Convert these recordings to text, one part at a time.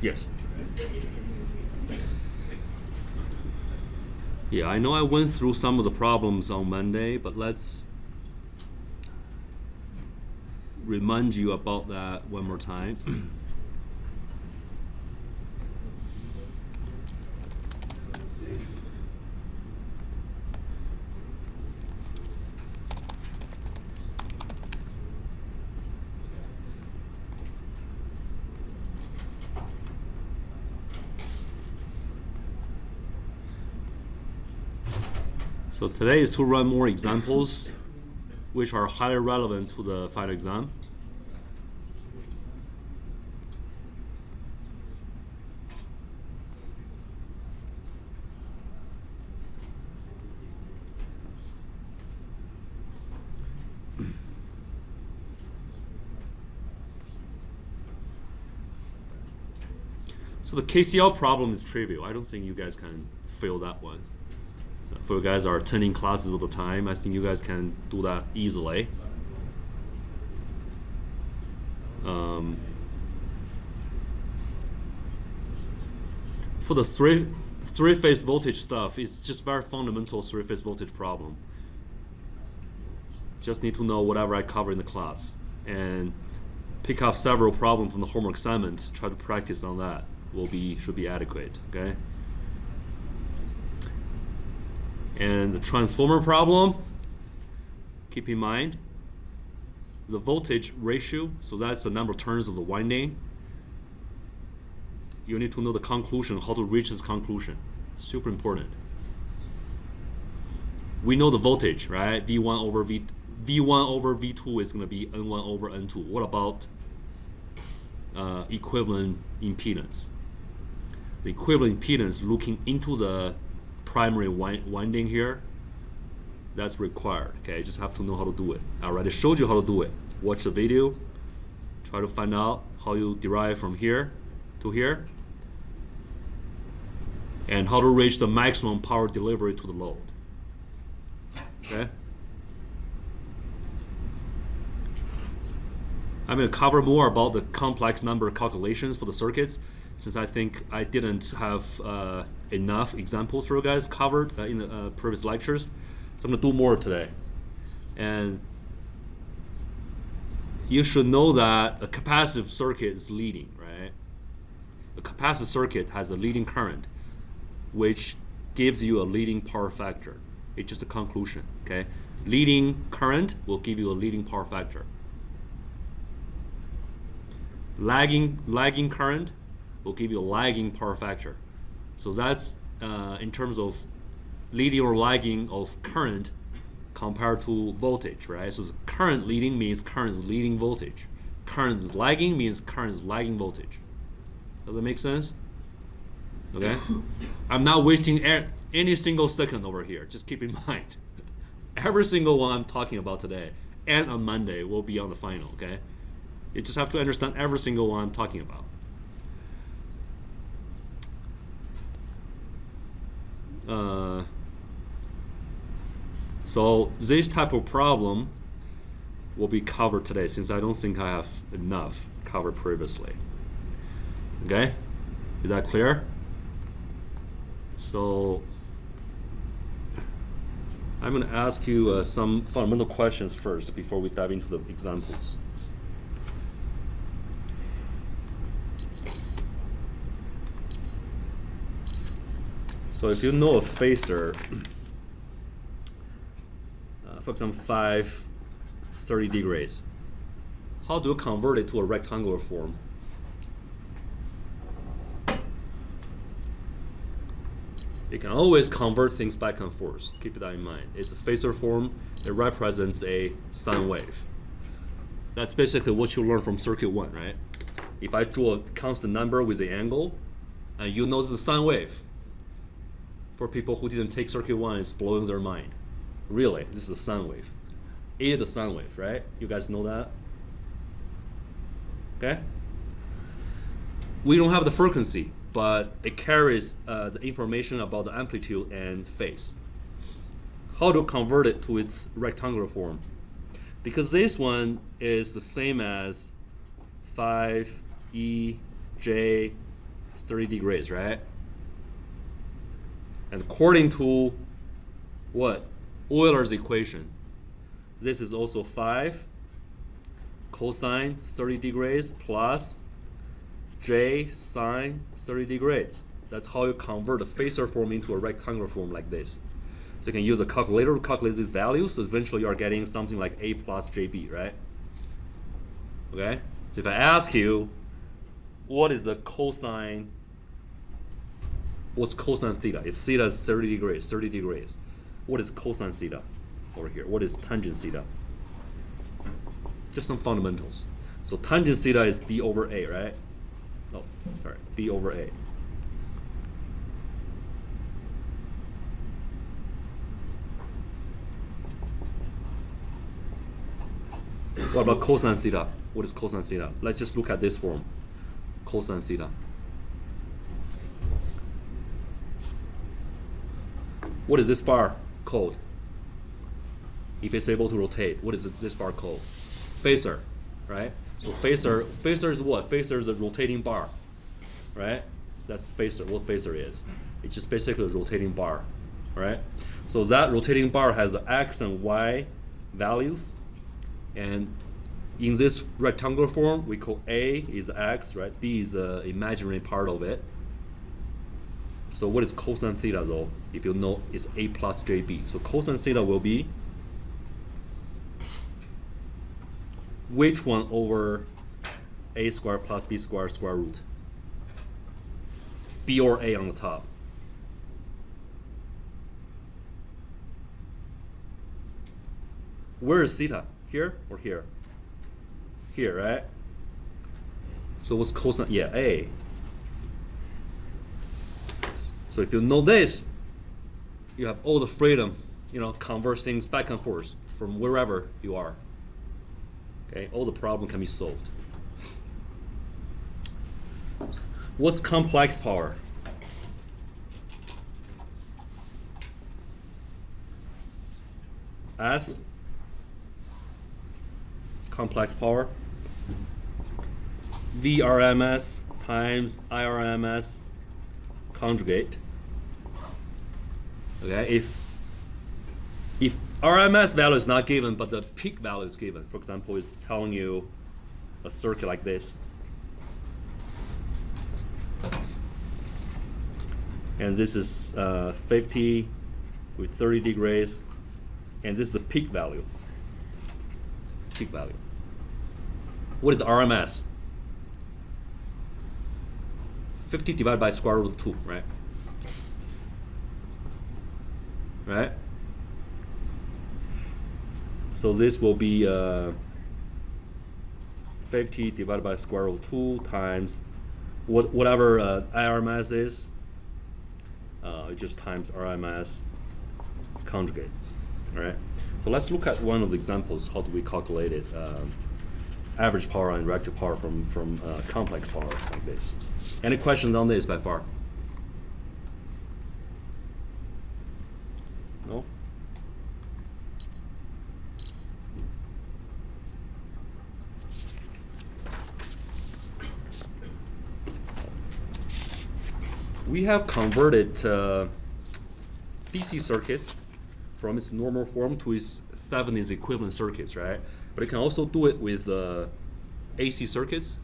Yes. Yeah, I know I went through some of the problems on Monday, but let's remind you about that one more time. So today is to run more examples which are highly relevant to the final exam. So the KCL problem is trivial. I don't think you guys can fail that one. For you guys are attending classes all the time, I think you guys can do that easily. For the three-phase voltage stuff, it's just very fundamental three-phase voltage problem. Just need to know whatever I cover in the class and pick up several problems from the homework assignment. Try to practice on that. Should be adequate. Okay. And the transformer problem, keep in mind the voltage ratio, so that's the number of turns of the winding. You need to know the conclusion, how to reach this conclusion. Super important. We know the voltage, right? V1 over V2 is going to be N1 over N2. What about equivalent impedance? The equivalent impedance looking into the primary winding here, that's required. Okay, just have to know how to do it. I already showed you how to do it. Watch the video, try to find out how you derive from here to here, and how to reach the maximum power delivery to the load. Okay, I'm going to cover more about the complex number calculations for the circuits, since I think I didn't have enough examples for you guys covered in the previous lectures. So I'm going to do more today. And you should know that a capacitive circuit is leading, right? A capacitive circuit has a leading current, which gives you a leading power factor. It's just a conclusion, okay? Leading current will give you a leading power factor. Lagging current will give you a lagging power factor. So that's in terms of leading or lagging of current compared to voltage, right? So current leading means current is leading voltage. Current is lagging means current is lagging voltage. Does that make sense? Okay? I'm not wasting any single second over here. Just keep in mind. Every single one I'm talking about today and on Monday will be on the final, okay? You just have to understand every single one I'm talking about. So this type of problem will be covered today, since I don't think I have enough covered previously. Okay? Is that clear? So I'm going to ask you some fundamental questions first before we dive into the examples. So if you know a phasor, for example, 30 degrees, how do you convert it to a rectangular form? You can always convert things back and forth. Keep that in mind. It's a phasor form. It represents a sine wave. That's basically what you learn from circuit 1, right? If I draw a constant number with the angle, and you know it's a sine wave. For people who didn't take circuit 1, it's blowing their mind. Really, this is a sine wave. It is a sine wave, right? You guys know that? Okay? We don't have the frequency, but it carries the information about the amplitude and phase. How to convert it to its rectangular form? Because this one is the same as 5 E, J, 30 degrees, right? And according to what? Euler's equation. This is also 5 cosine 30 degrees plus J sine 30 degrees. That's how you convert a phasor form into a rectangular form like this. So you can use a calculator to calculate these values. So eventually you are getting something like A plus JB, right? Okay? So if I ask you, what is the cosine? What's cosine theta? If theta is 30 degrees. What is cosine theta over here? What is tangent theta? Just some fundamentals. So tangent theta is B over A, right? Oh, sorry, B over A. What about cosine theta? What is cosine theta? Let's just look at this form. Cosine theta. What is this bar called? If it's able to rotate, what is this bar called? Phasor, right? So phasor is what? Phasor is a rotating bar, right? That's phasor. What phasor is? It's just basically a rotating bar, right? So that rotating bar has the x and y values, and in this rectangular form, we call A is x, right? B is the imaginary part of it. So what is cosine theta though? If you know, it's A plus JB. So cosine theta will be which one over A squared plus B squared square root? B or A on the top? Where is theta? Here or here? Here, right? So what's cosine? Yeah, A. So if you know this, you have all the freedom, convert things back and forth from wherever you are. Okay, all the problem can be solved. What's complex power? S, complex power, VRMS times IRMS conjugate. Okay, if RMS value is not given, but the peak value is given, for example, it's telling you a circuit like this, and this is 50 with 30 degrees, and this is the peak value. Peak value. What is the RMS? 50 divided by square root of 2, right? Right? So this will be 50 divided by square root of 2 times whatever IRMS is, it just times RMS conjugate. All right. So let's look at one of the examples. How do we calculate it? Average power and reactive power from complex power like this. Any questions on this by far? No? We have converted DC circuits from its normal form to its Thevenin's equivalent circuits, right? But you can also do it with AC circuits,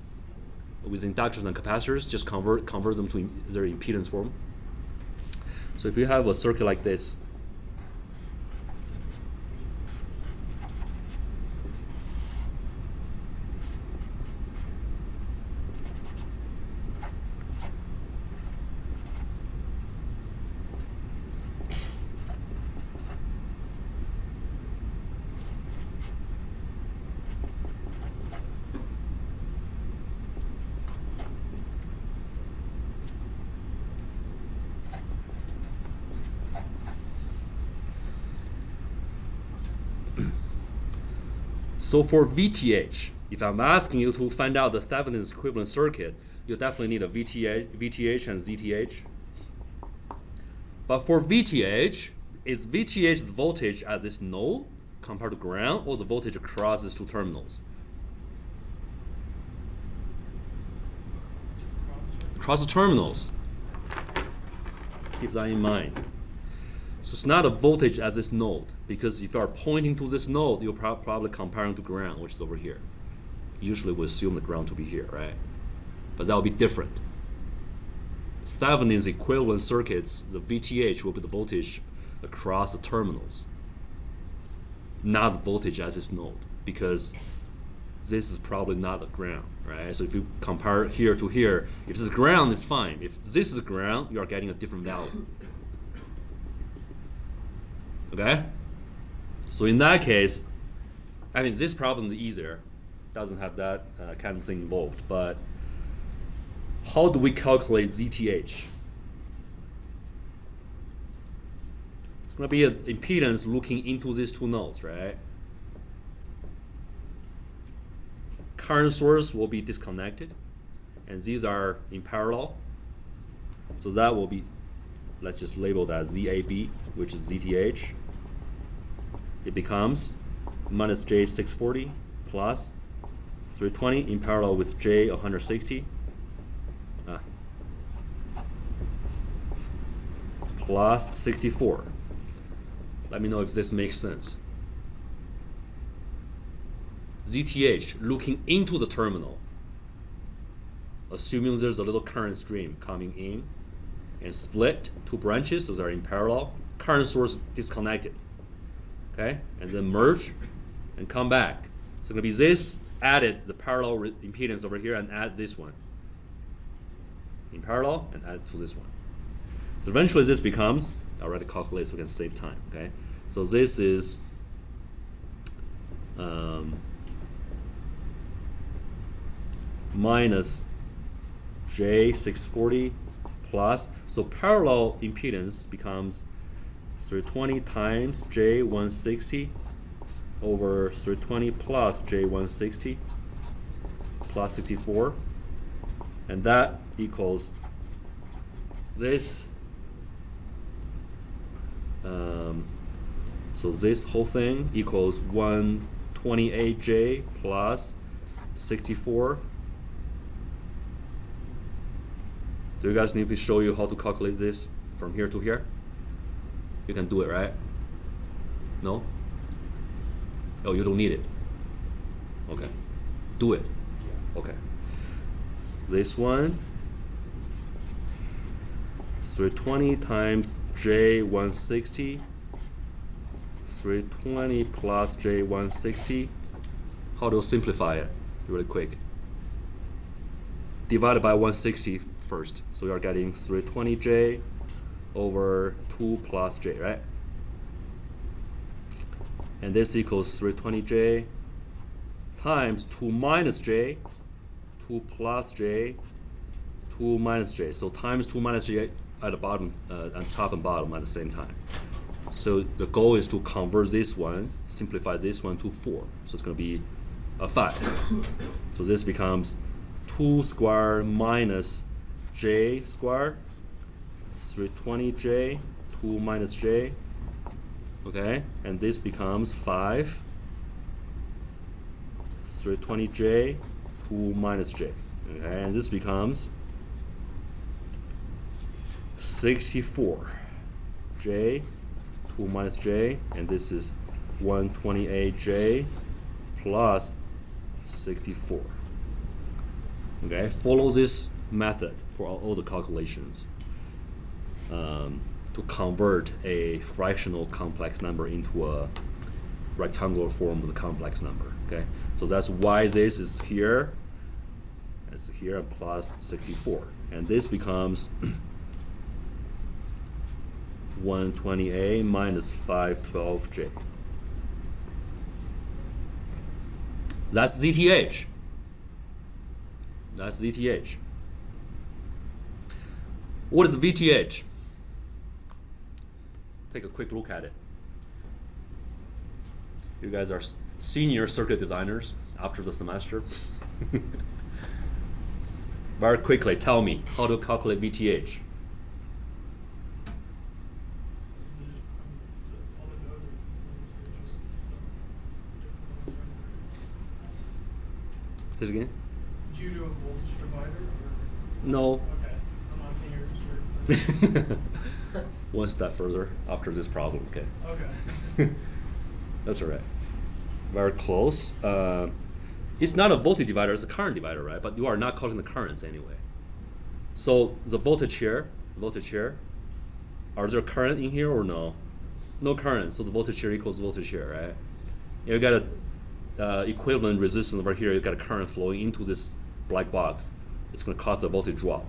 with inductors and capacitors. Just convert them to their impedance form. So if you have a circuit like this, so for VTH, if I'm asking you to find out the Thevenin's equivalent circuit, you definitely need a VTH and ZTH. But for VTH, is VTH the voltage at this node compared to ground, or the voltage across these two terminals? across the terminals. Keep that in mind. So it's not a voltage at this node, because if you are pointing to this node, you're probably comparing to ground, which is over here. Usually we assume the ground to be here, right? But that will be different. Thevenin's equivalent circuits, the VTH will be the voltage across the terminals, not the voltage at this node, because this is probably not the ground, right? So if you compare here to here, if this is ground, it's fine. If this is ground, you are getting a different value. Okay? So in that case, I mean, this problem is easier. Doesn't have that kind of thing involved. But how do we calculate ZTH? It's going to be an impedance looking into these two nodes, right? Current source will be disconnected, and these are in parallel. So that will be, let's just label that ZAB, which is ZTH. It becomes minus J640 plus 320 in parallel with J160 plus 64. Let me know if this makes sense. ZTH looking into the terminal, assuming there's a little current stream coming in and split two branches, those are in parallel, current source disconnected, okay, and then merge and come back. So it's going to be this added the parallel impedance over here and add this one in parallel and add to this one. So eventually this becomes, I already calculated so we can save time, okay, so this is minus J640 plus, so parallel impedance becomes 320 times J160 over 320 plus J160 plus 64, and that equals this. So this whole thing equals 128J plus 64. Do you guys need me to show you how to calculate this from here to here? You can do it, right? No? Oh, you don't need it. Okay. Do it. Okay. This one, 320 times J160, 320 plus J160. How to simplify it really quick? Divided by 160 first. So you are getting 320J over 2 plus J, right? And this equals 320J times 2 minus J, 2 plus J, 2 minus J. So times 2 minus J at the bottom, on top and bottom at the same time. So the goal is to convert this one, simplify this one to 4. So it's going to be a 5. So this becomes 2 squared minus J squared, 320J, 2 minus J, okay, and this becomes 5, 320J, 2 minus J, okay, and this becomes 64J, 2 minus J, and this is 128J plus 64. Okay, follow this method for all the calculations to convert a fractional complex number into a rectangular form with a complex number. Okay, so that's why this is here, it's here, and plus 64, and this becomes 128 minus 512J. That's ZTH. That's ZTH. What is VTH? Take a quick look at it. You guys are senior circuit designers after the semester. Very quickly, tell me how to calculate VTH. Say it again. Do you do a voltage divider? Or? No. Okay. not senior circuit. One step further after this problem. Okay. Okay. That's all right. Very close. It's not a voltage divider, it's a current divider, right? But you are not calling the currents anyway. So the voltage here, are there current in here or no? No current, so the voltage here equals voltage here, right? You got a equivalent resistance over here, you got a current flowing into this black box. It's going to cause a voltage drop.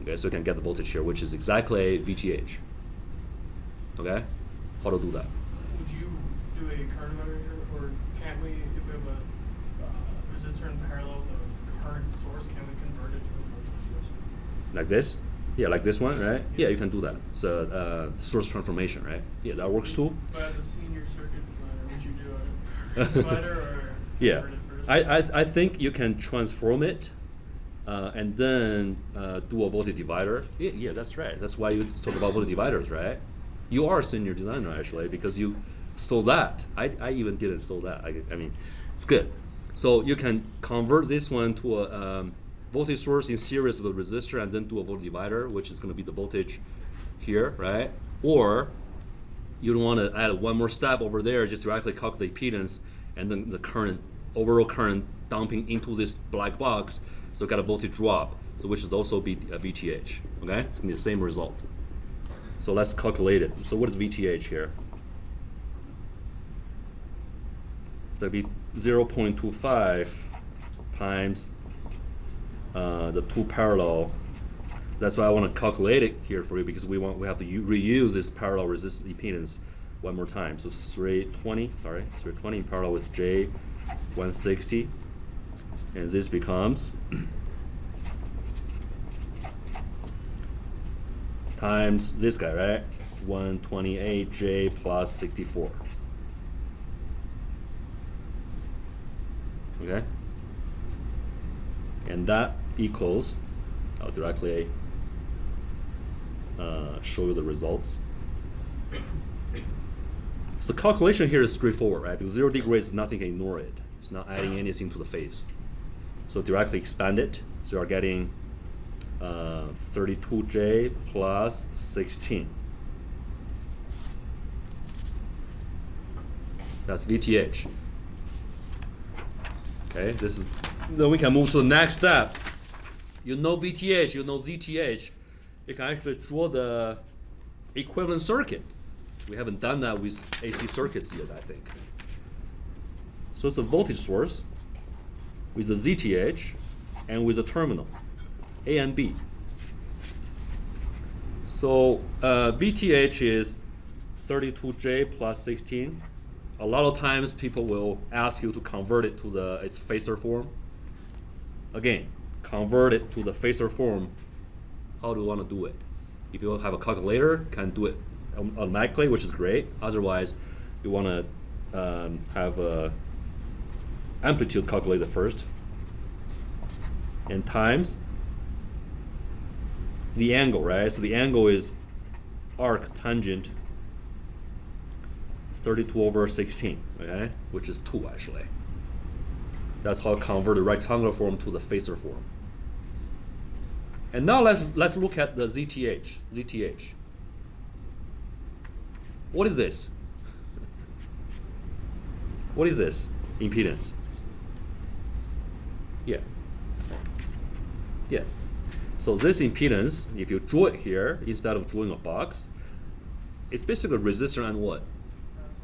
Okay, so you can get the voltage here, which is exactly VTH. Okay? How to do that? Would you do a current divider here, or can't we, if we have a resistor in parallel with a current source, can we convert it to a voltage source? Like this? Yeah, like this one, right? Yeah, you can do that. It's a source transformation, right? Yeah, that works too. But as a senior circuit designer, would you do a current divider or Yeah, convert it first? I think you can transform it and then do a voltage divider. Yeah, that's right. That's why you talk about voltage dividers, right? You are a senior designer actually because you saw that. I even didn't saw that. I mean, it's good. So you can convert this one to a voltage source in series with a resistor and then do a voltage divider, which is going to be the voltage here, right? Or you don't want to add one more step over there, just directly calculate impedance and then the current, overall current dumping into this black box, so got a voltage drop, so which is also be a VTH, okay? It's going to be the same result. So let's calculate it. So what is VTH here? So it'd be 0.25 times the two parallel. That's why I want to calculate it here for you because we have to reuse this parallel resistance impedance one more time. So 320 in parallel with J160, and this becomes times this guy, right? 128J plus 64. Okay? And that equals, I'll directly show you the results. So the calculation here is straightforward, right? Because 0 degrees is nothing, can ignore it. It's not adding anything to the phase. So directly expand it. So you are getting 32J plus 16. That's VTH. Okay, this is, then we can move to the next step. You know VTH, you know ZTH. You can actually draw the equivalent circuit. We haven't done that with AC circuits yet, I think. So it's a voltage source with a ZTH and with a terminal, A and B. So VTH is 32J plus 16. A lot of times people will ask you to convert it to its phasor form. Again, convert it to the phasor form. How do you want to do it? If you have a calculator, can do it automatically, which is great. Otherwise, you want to have a amplitude calculated first, and times the angle, right? So the angle is arc tangent 32 over 16, okay? Which is 2 actually. That's how I convert the rectangular form to the phasor form. And now let's look at the ZTH. ZTH. What is this? What is this impedance? Yeah. Yeah. So this impedance, if you draw it here instead of drawing a box, it's basically a resistor and what?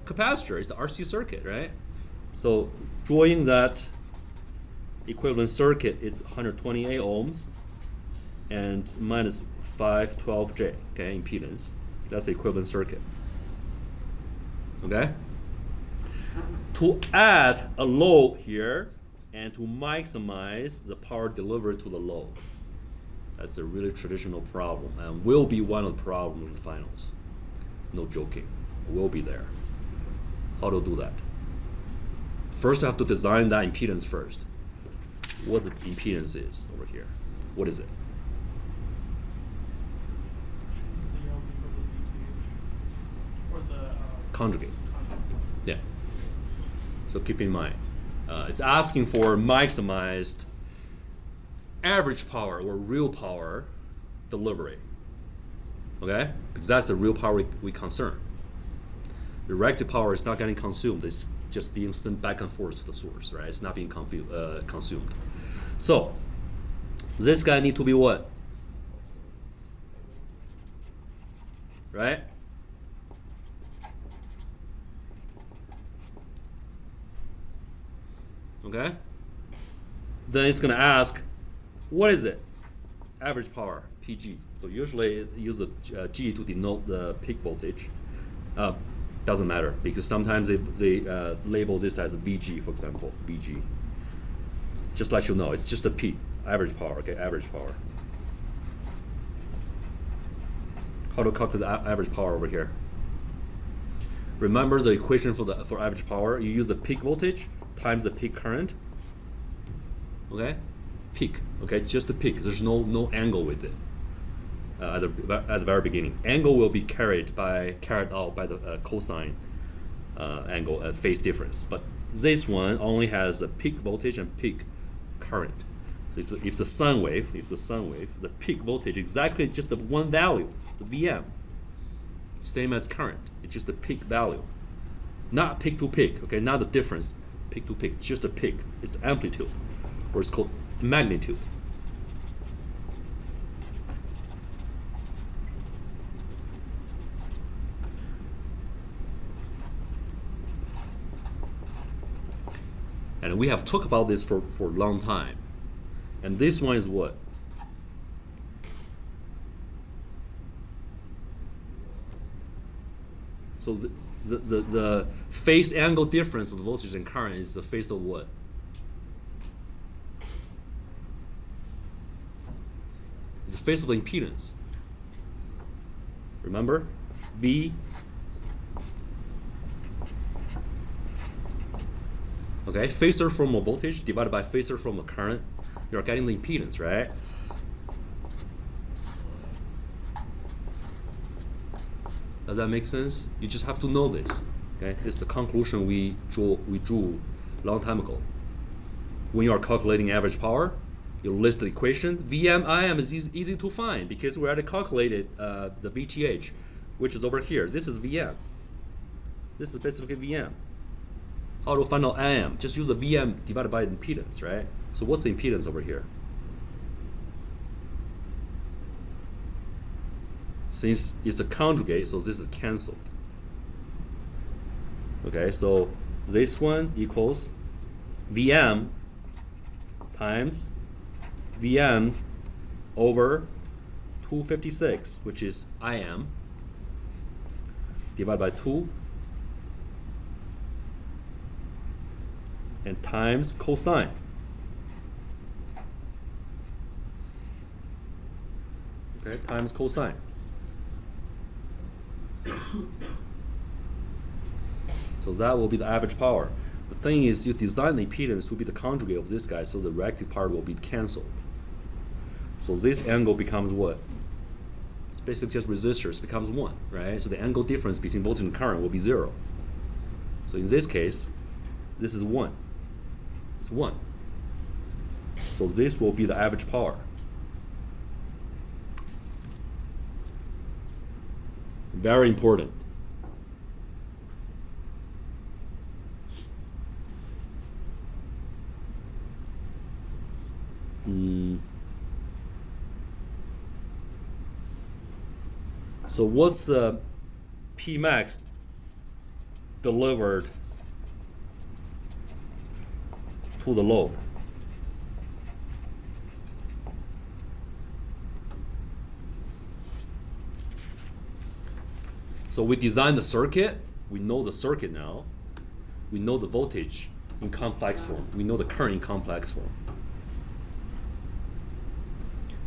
Capacitor. It's the RC circuit, right? So drawing that equivalent circuit is 128 ohms and minus 512J, okay, impedance. That's the equivalent circuit. Okay? To add a load here and to maximize the power delivered to the load. That's a really traditional problem and will be one of the problems in the finals. No joking. Will be there. How to do that? First, I have to design that impedance first. What the impedance is over here. What is it? Conjugate. Yeah. So keep in mind, it's asking for maximized average power or real power delivery. Okay? Because that's the real power we concern. The reactive power is not getting consumed. It's just being sent back and forth to the source, right? It's not being consumed. So this guy need to be what? Right? Okay? Then it's going to ask, what is it? Average power, PG. So usually it uses a G to denote the peak voltage. Doesn't matter because sometimes they label this as a VG, for example, VG. Just let you know, it's just a P, average power, okay, average power. How to calculate the average power over here? Remember the equation for average power? You use the peak voltage times the peak current. Okay, peak. Okay, just the peak. There's no angle with it. At the very beginning, angle will be carried out by the cosine angle at phase difference. But this one only has a peak voltage and peak current. So if the sun wave, the peak voltage exactly just the one value. It's a Vm. Same as current. It's just the peak value, not peak to peak. Okay, not the difference. Peak to peak, just a peak. It's amplitude, or it's called magnitude. And we have talked about this for a long time. And this one is what? So the phase angle difference of the voltage and current is the phase of what? It's the phase of the impedance. Remember? V. Okay, phasor from a voltage divided by phasor from a current. You're getting the impedance, right? Does that make sense? You just have to know this. Okay, it's the conclusion we drew a long time ago. When you are calculating average power, you list the equation. Vm Im is easy to find because we already calculated the VTH, which is over here. This is Vm. This is basically Vm. How to find out Im? Just use the Vm divided by the impedance, right? So what's the impedance over here? Since it's a conjugate, so this is cancelled. Okay, so this one equals Vm times Vm over 256, which is Im, divided by 2, and times cosine. Okay, times cosine. So that will be the average power. The thing is, you design the impedance to be the conjugate of this guy, so the reactive part will be cancelled. So this angle becomes what? It's basically just resistors, becomes 1, right? So the angle difference between voltage and current will be 0. So in this case, this is 1. It's 1. So this will be the average power. Very important. So what's P max delivered to the load? So we design the circuit, we know the circuit now, we know the voltage in complex form, we know the current in complex form.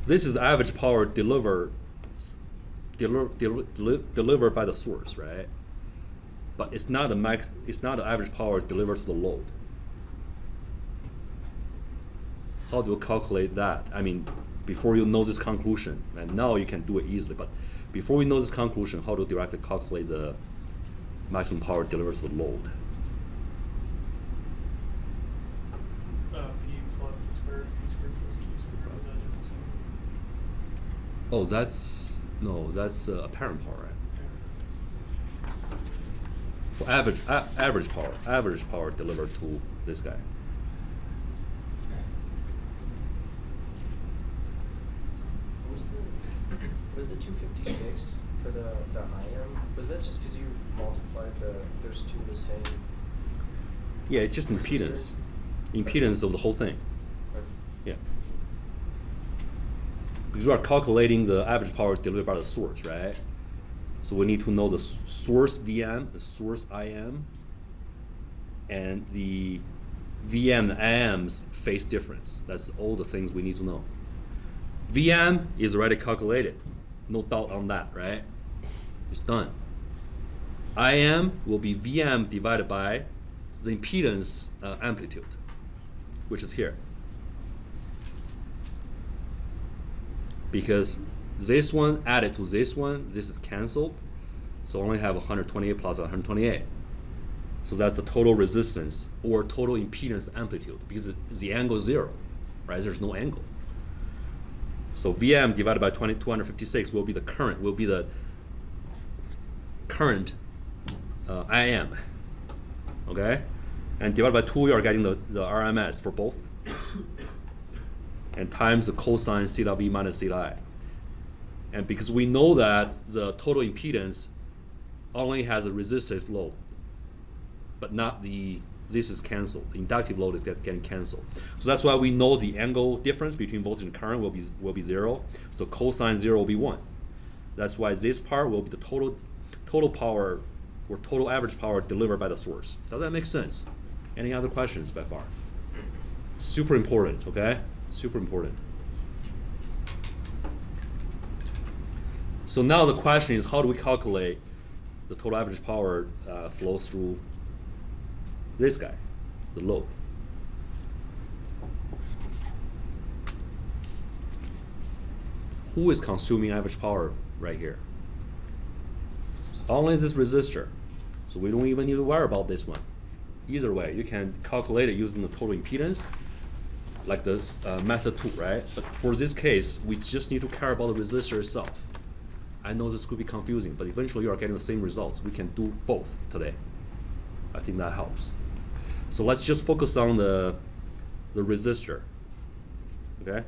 This is the average power delivered by the source, right? But it's not the average power delivered to the load. How do you calculate that? I mean, before you know this conclusion, and now you can do it easily, but before we know this conclusion, how to directly calculate the maximum power delivered to the load? P plus the square, P squared plus Q squared. What was that difference? Oh, that's apparent power, right? For average power delivered to this guy. Was the 256 for the IM? Was that just because you multiplied there's two of the same? Yeah, it's just impedance. Impedance of the whole thing. Yeah. Because we are calculating the average power delivered by the source, right? So we need to know the source VM, the source IM, and the VM and IM's phase difference. That's all the things we need to know. VM is already calculated. No doubt on that, right? It's done. IM will be VM divided by the impedance amplitude, which is here. Because this one added to this one, this is canceled. So only have 128 plus 128. So that's the total resistance or total impedance amplitude because the angle is 0, right? There's no angle. So VM divided by 256 will be the current, IM, okay? And divided by 2, you are getting the RMS for both. And times the cosine theta V minus theta I. And because we know that the total impedance only has a resistive load, but not this is canceled. The inductive load is getting canceled. So that's why we know the angle difference between voltage and current will be 0. So cosine 0 will be 1. That's why this part will be the total power or total average power delivered by the source. Does that make sense? Any other questions by far? Super important, okay? Super important. So now the question is, how do we calculate the total average power flows through this guy, the load? Who is consuming average power right here? Only this resistor. So we don't even need to worry about this one. Either way, you can calculate it using the total impedance, like this method 2, right? But for this case, we just need to care about the resistor itself. I know this could be confusing, but eventually you are getting the same results. We can do both today. I think that helps. So let's just focus on the resistor, okay?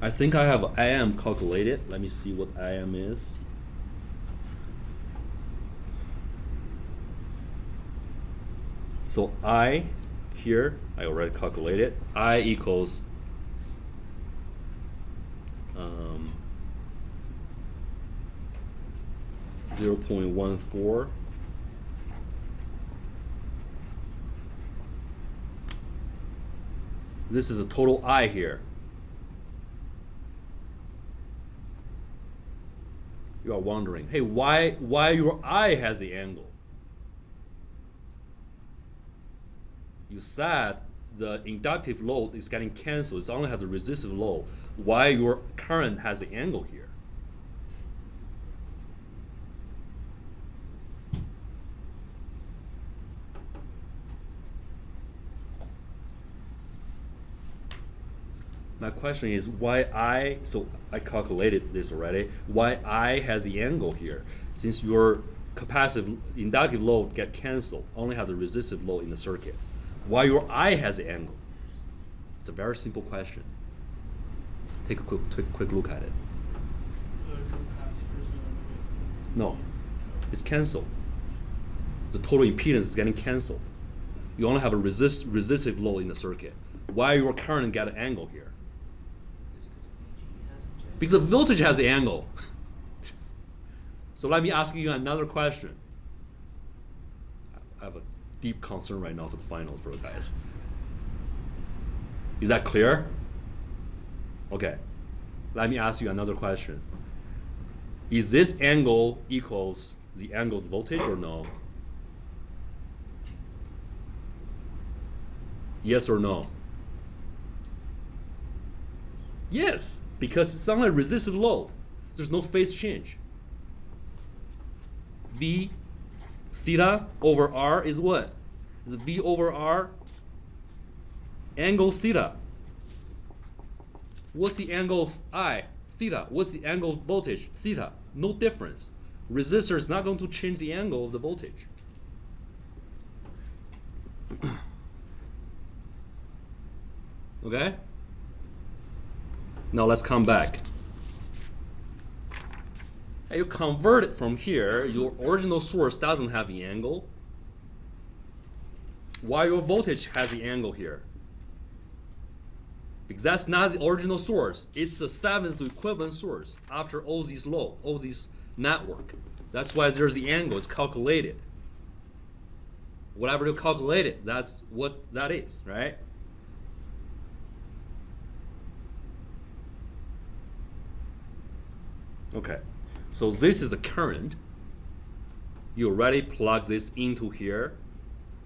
I think I have IM calculated. Let me see what IM is. So I here, I already calculated. I equals 0.14 This is a total I here. You are wondering, hey, why your I has the angle? You said the inductive load is getting canceled. It only has a resistive load. Why your current has the angle here? My question is why so I calculated this already, why I has the angle here? Since your capacitive inductive load get canceled, only has a resistive load in the circuit. Why your I has the angle? It's a very simple question. Take a quick look at it. No, it's canceled. The total impedance is getting canceled. You only have a resistive load in the circuit. Why your current get an angle here? Because the voltage has the angle. So let me ask you another question. I have a deep concern right now for the finals for the guys. Is that clear? Okay. Let me ask you another question. Is this angle equals the angle's voltage or no? Yes or no? Yes, because it's only a resistive load. There's no phase change. V theta over R is what? Is V over R angle theta. What's the angle of I? theta. What's the angle of voltage? Theta. No difference. Resistor is not going to change the angle of the voltage. Okay? Now let's come back. And you convert it from here, your original source doesn't have the angle. Why your voltage has the angle here? Because that's not the original source. It's the seventh equivalent source after all these load, all these network. That's why there's the angle. It's calculated. Whatever you calculated, that's what that is, right? Okay, so this is a current. You already plug this into here,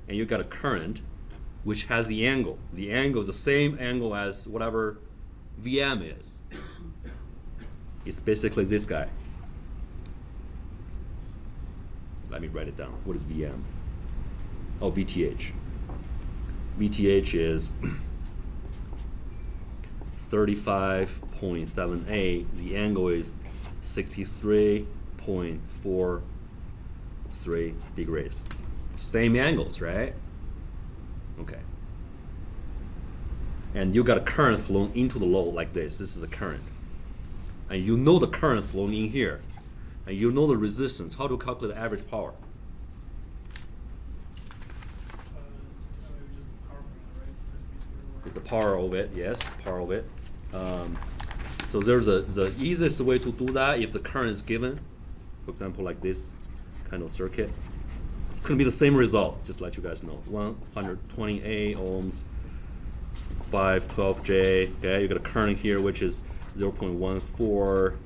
and you got a current which has the angle. The angle is the same angle as whatever VM is. It's basically this guy. Let me write it down. What is VM? Oh, VTH. VTH is 35.78. The angle is 63.43 degrees. Same angles, right? Okay. And you got a current flowing into the load like this. This is a current. And you know the current flowing in here. And you know the resistance. How to calculate the average power? Just the power formula, right? It's the power of it, yes, power of it. So there's the easiest way to do that if the current is given. For example, like this kind of circuit. It's going to be the same result, just let you guys know. 128 ohms, 512J. Okay, you got a current here which is 0.14,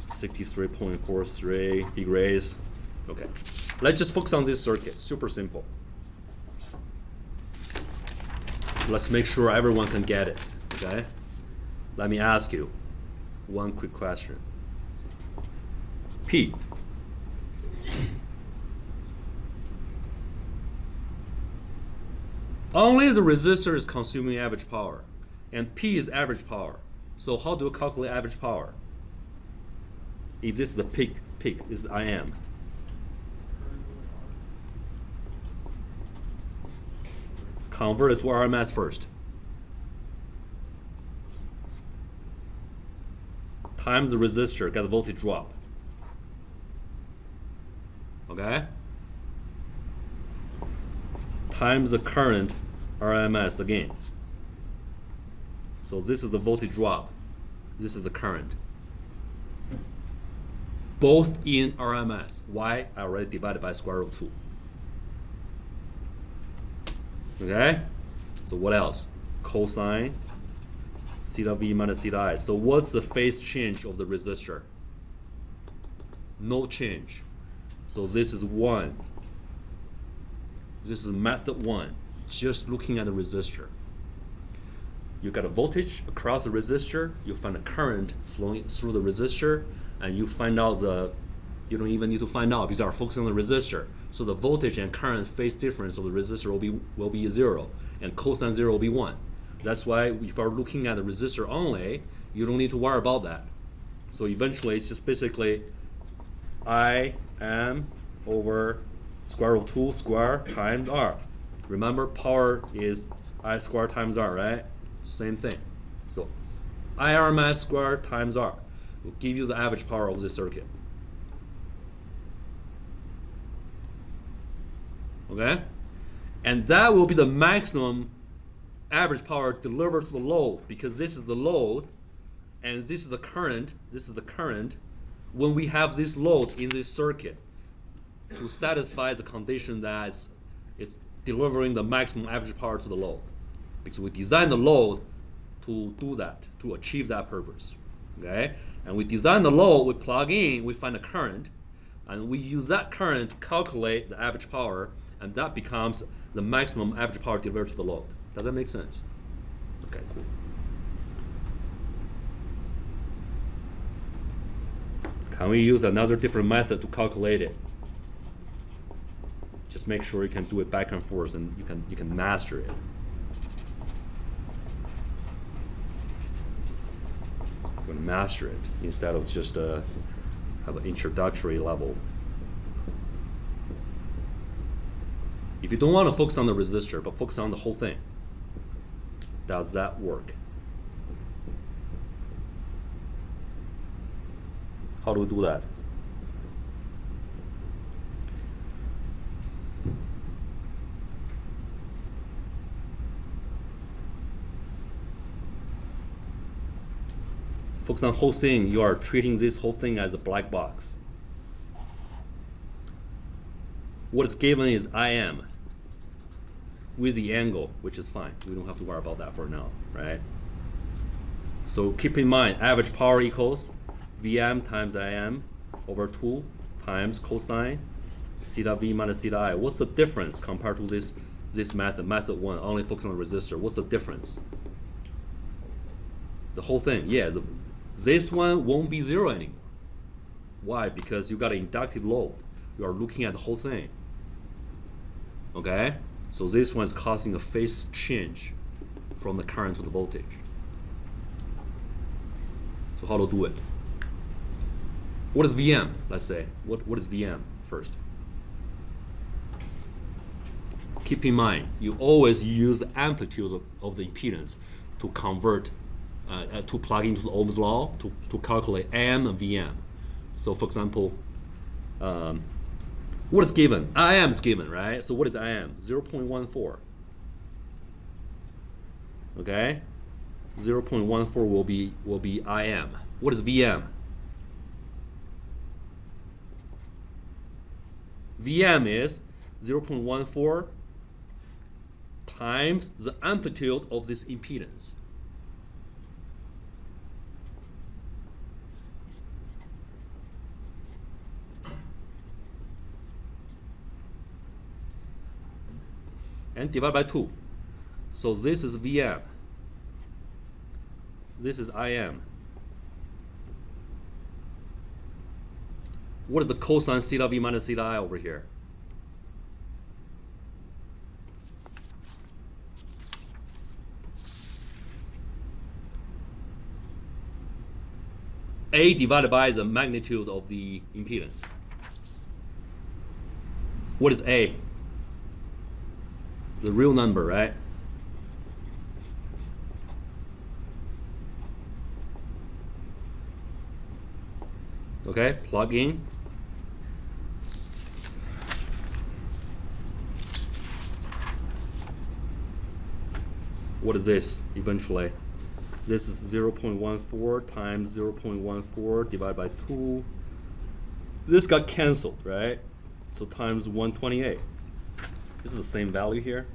63.43 degrees. Okay, let's just focus on this circuit. Super simple. Let's make sure everyone can get it. Okay, let me ask you one quick question. P. Only the resistor is consuming average power, and P is average power. So how do you calculate average power? If this is the peak is IM. Convert it to RMS first. Times the resistor, get the voltage drop. Okay? Times the current, RMS again. So this is the voltage drop. This is the current. Both in RMS. Why? I already divided by square root of 2. Okay? So what else? Cosine theta V minus theta I. So what's the phase change of the resistor? No change. So this is 1. This is method 1. Just looking at the resistor. You got a voltage across the resistor, you find a current flowing through the resistor, and you find out you don't even need to find out because you are focusing on the resistor. So the voltage and current phase difference of the resistor will be 0, and cosine 0 will be 1. That's why if you're looking at the resistor only, you don't need to worry about that. So eventually it's just basically IM over square root of 2 square times R. Remember, power is I square times R, right? Same thing. So IRMS squared times R will give you the average power of this circuit. Okay? And that will be the maximum average power delivered to the load, because this is the load and this is the current. This is the current when we have this load in this circuit to satisfy the condition that it's delivering the maximum average power to the load. Because we design the load to do that, to achieve that purpose. Okay? And we design the load, we plug in, we find a current, and we use that current to calculate the average power, and that becomes the maximum average power delivered to the load. Does that make sense? Okay, cool. Can we use another different method to calculate it? Just make sure you can do it back and forth and you can master it. We're gonna master it instead of just have an introductory level. If you don't want to focus on the resistor, but focus on the whole thing, does that work? How do we do that? Focus on the whole thing. You are treating this whole thing as a black box. What is given is IM with the angle, which is fine. We don't have to worry about that for now, right? So keep in mind, average power equals VM times IM over 2 times cosine theta V minus theta I. What's the difference compared to this method, method 1, only focus on the resistor? What's the difference? The whole thing, yeah. This one won't be 0 anymore. Why? Because you got an inductive load. You are looking at the whole thing. Okay? So this one is causing a phase change from the current to the voltage. So how to do it? What is VM? Let's say. What is VM first? Keep in mind, you always use the amplitude of the impedance to convert, to plug into the Ohm's law to calculate AM and VM. So for example, what is given? IM is given, right? So what is IM? 0.14. Okay? 0.14 will be IM. What is VM? VM is 0.14 times the amplitude of this impedance. And divide by 2. So this is VM. This is IM. What is the cosine theta V minus theta I over here? A divided by the magnitude of the impedance. What is A? The real number, right? Okay, plug in. What is this eventually? This is 0.14 times 0.14 divided by 2. This got canceled, right? So times 128. This is the same value here.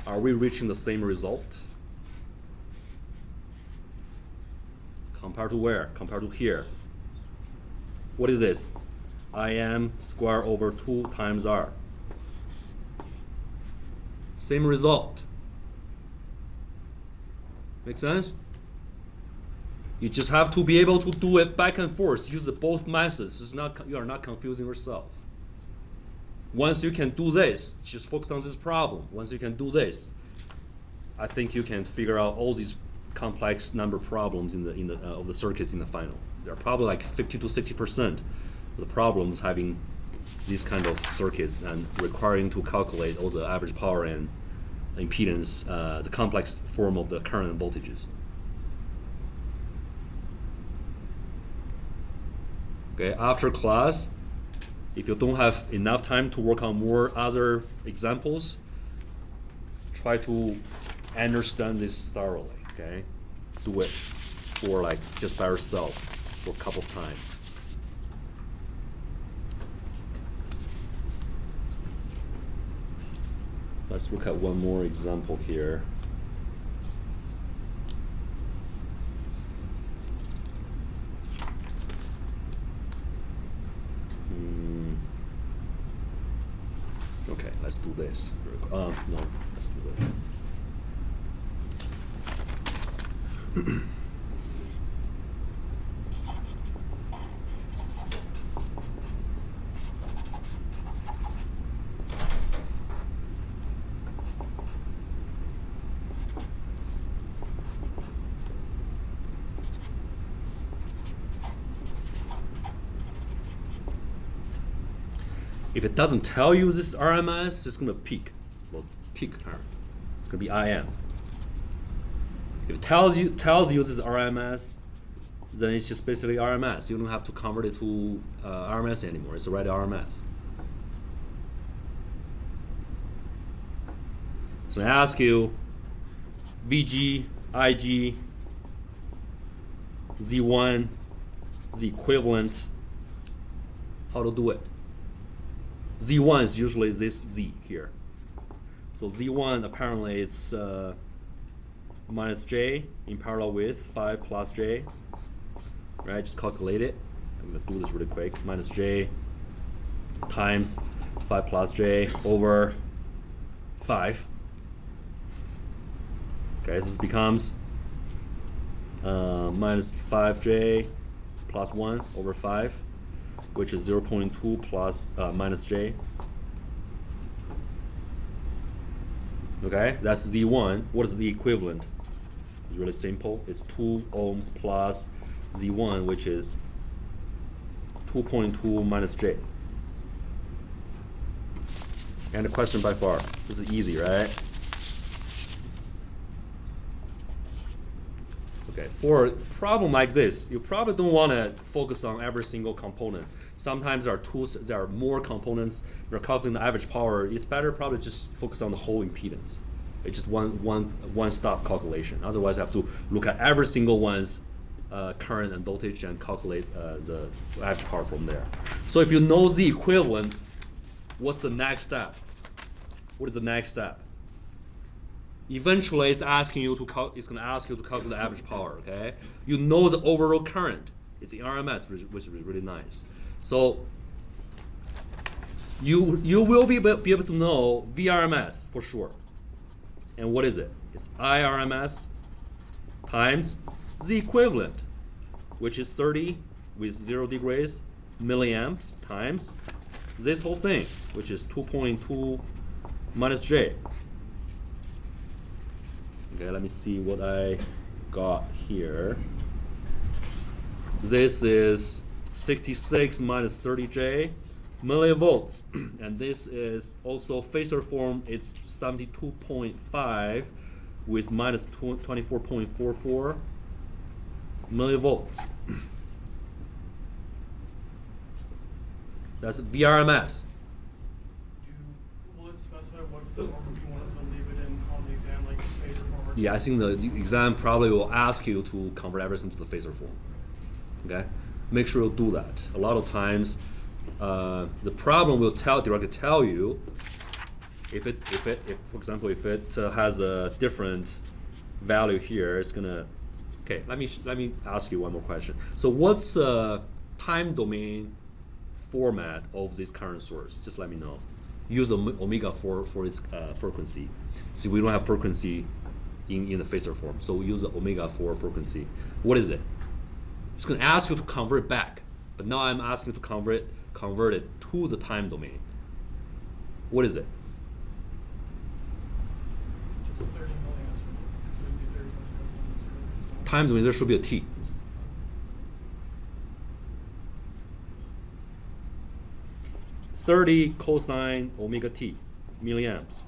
Are we reaching the same result? Compared to where? Compared to here. What is this? IM square over 2 times R. Same result. Make sense? You just have to be able to do it back and forth. Use both methods. It's not, you are not confusing yourself. Once you can do this, just focus on this problem. Once you can do this, I think you can figure out all these complex number problems of the circuits in the final. There are probably like 50 to 60% of the problems having these kind of circuits and requiring to calculate all the average power and impedance, the complex form of the current and voltages. Okay, after class, if you don't have enough time to work on more other examples, try to understand this thoroughly, okay? Do it for like just by yourself for a couple of times. Let's look at one more example here. Okay, let's do this. No, let's do this. If it doesn't tell you this RMS, it's gonna peak. Well, peak current. It's gonna be IM. If it tells you this is RMS, then it's just basically RMS. You don't have to convert it to RMS anymore. It's already RMS. So I ask you, VG, IG, Z1, the equivalent, how to do it. Z1 is usually this Z here. So Z1 apparently it's minus J in parallel with 5 plus J. Right, just calculate it. I'm gonna do this really quick. Minus J times 5 plus J over 5. Okay, so this becomes minus 5J plus 1 over 5, which is 0.2 plus minus J. Okay, that's Z1. What is the equivalent? It's really simple. It's 2 ohms plus Z1, which is 2.2 minus J. And the question by far. This is easy, right? Okay, for a problem like this, you probably don't want to focus on every single component. Sometimes there are more components. If you're calculating the average power, it's better probably just focus on the whole impedance. It's just one-stop calculation. Otherwise, you have to look at every single one's current and voltage and calculate the average power from there. So if you know the equivalent, what's the next step? What is the next step? Eventually, it's going to ask you to calculate the average power. Okay, you know the overall current. It's the RMS, which is really nice. So you will be able to know VRMS for sure. And what is it? It's IRMS times the equivalent, which is 30 with 0 degrees milliamps times this whole thing, which is 2.2 minus J. Okay, let me see what I got here. This is 66 minus 30J millivolts, and this is also phasor form. It's 72.5 with minus 24.44 millivolts. That's VRMS. Will it specify what form you want us to leave it in on the exam, like phasor form? Or Yeah, I think the exam probably will ask you to convert everything to the phasor form. Okay, make sure you do that. A lot of times, the problem will directly tell you if for example, if it has a different value here, it's gonna. Okay, let me ask you one more question. So, what's time domain format of this current source? Just let me know. Use omega for its frequency. See, we don't have frequency in the phasor form, so we use the omega for frequency. What is it? It's going to ask you to convert it back, but now I'm asking you to convert it to the time domain. What is it? just 30 milliamps would be 30 times cosine of 0. Time domain, there should be a t. (30 cosine omega t milliamps).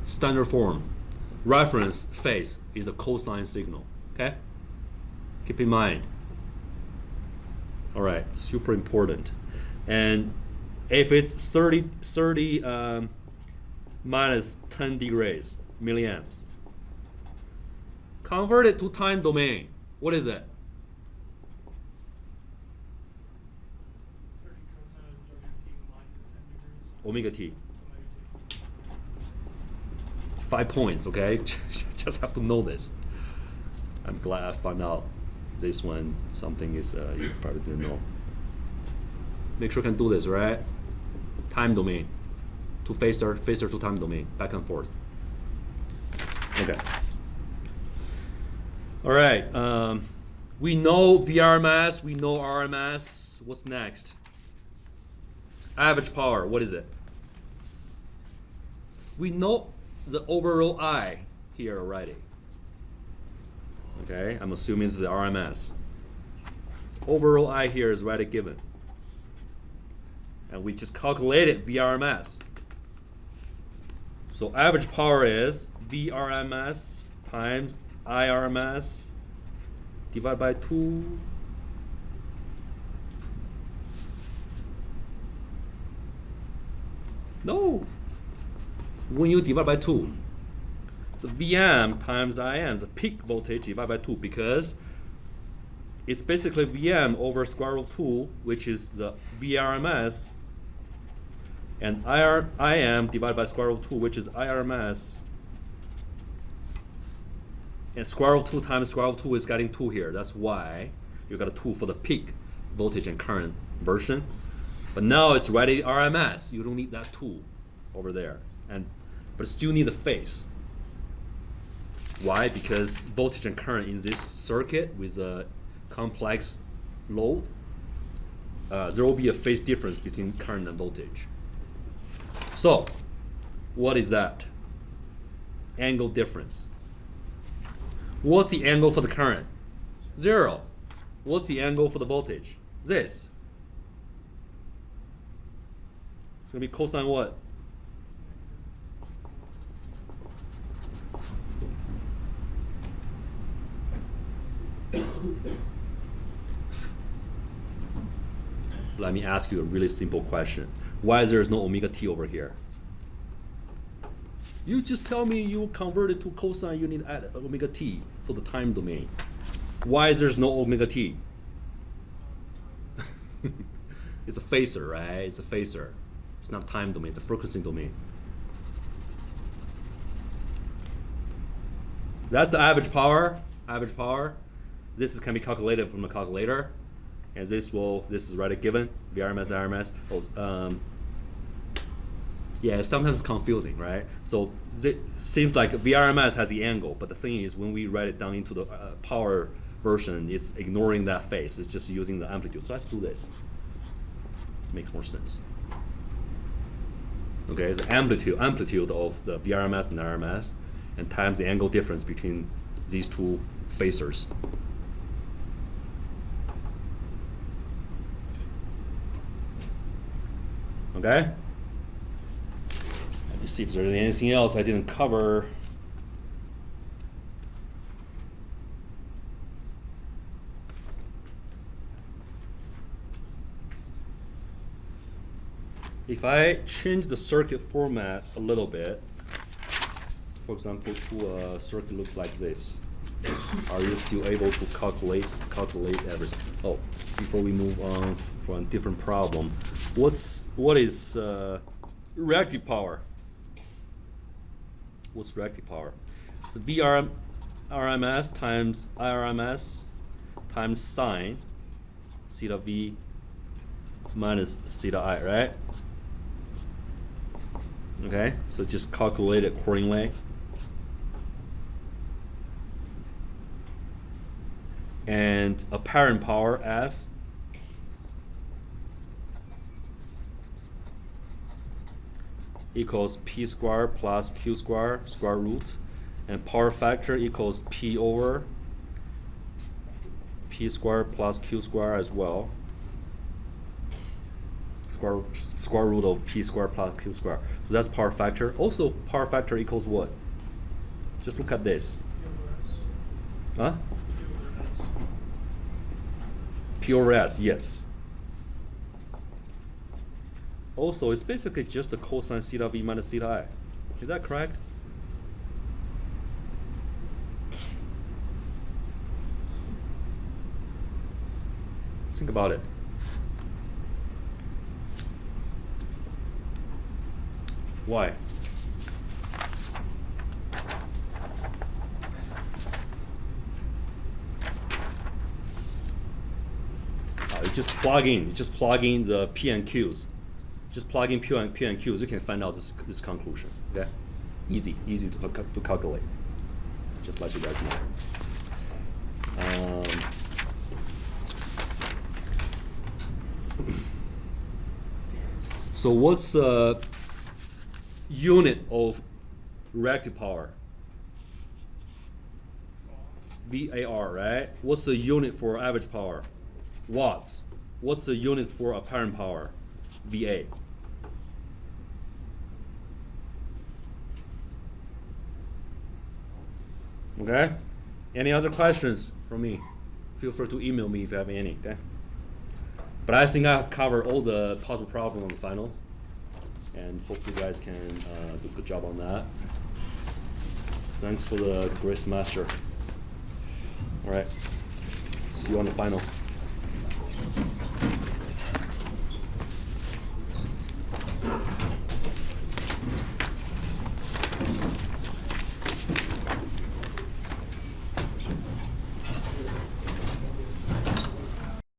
Standard form. Reference phase is a cosine signal. Okay? Keep in mind. All right, super important. And if it's 30 minus 10 degrees milliamps, convert it to time domain. What is it? 30 cosine of WT minus 10 degrees. Omega t. Omega t. 5 points, okay? Just have to know this. I'm glad I found out this one. Something is you probably didn't know. Make sure you can do this, right? Time domain to phasor to time domain, back and forth. Okay. All right. We know VRMS, we know RMS. What's next? Average power. What is it? We know the overall I here already. Okay, I'm assuming this is the RMS. This overall I here is already given. and we just calculated VRMS. So average power is VRMS times IRMS divided by 2. No. When you divide by 2, so VM times IM is the peak voltage divided by 2, because it's basically VM over square root of 2, which is the VRMS, and IM divided by square root of 2, which is IRMS. And square root of 2 times square root of 2 is getting 2 here. That's why you got a 2 for the peak voltage and current version. But now it's ready RMS. You don't need that 2 over there. But still need the phase. Why? Because voltage and current in this circuit with a complex load, there will be a phase difference between current and voltage. So, what is that? Angle difference. What's the angle for the current? 0. What's the angle for the voltage? This. It's going to be cosine what? Let me ask you a really simple question. Why is there no omega t over here? You just tell me you convert it to cosine, you need to add omega t for the time domain. Why is there no omega t? It's a phasor, right? It's a phasor. It's not time domain, it's a frequency domain. That's the average power. Average power. This can be calculated from the calculator. And this is already given. VRMS, RMS. Yeah, sometimes it's confusing, right? So it seems like VRMS has the angle, but the thing is, when we write it down into the power version, it's ignoring that phase. It's just using the amplitude. So let's do this. This makes more sense. Okay, it's the amplitude of the VRMS and RMS, and times the angle difference between these two phasors. Okay? Let me see if there's anything else I didn't cover. If I change the circuit format a little bit, for example, to a circuit looks like this, are you still able to calculate everything? Oh, before we move on for a different problem, what is reactive power? What's reactive power? So RMS times IRMS times sine theta V minus theta I, right? Okay, so just calculate it accordingly. And apparent power S equals P squared plus Q squared square root, and power factor equals P over P squared plus Q squared as well. Square root of P squared plus Q squared. So that's power factor. Also, power factor equals what? Just look at this. Huh? P over S, yes. Also, it's basically just the cosine theta V minus theta I. Is that correct? Think about it. Why? You just plug in the P and Qs. Just plug in P and Qs, you can find out this conclusion. Okay, easy to calculate. Just let you guys know. So what's the unit of reactive power? VAR, right? What's the unit for average power? Watts. What's the units for apparent power? VA. Okay? Any other questions from me? Feel free to email me if you have any, okay? But I think I have covered all the possible problems on the final. And hope you guys can do a good job on that. Thanks for the great semester. All right. See you on the final.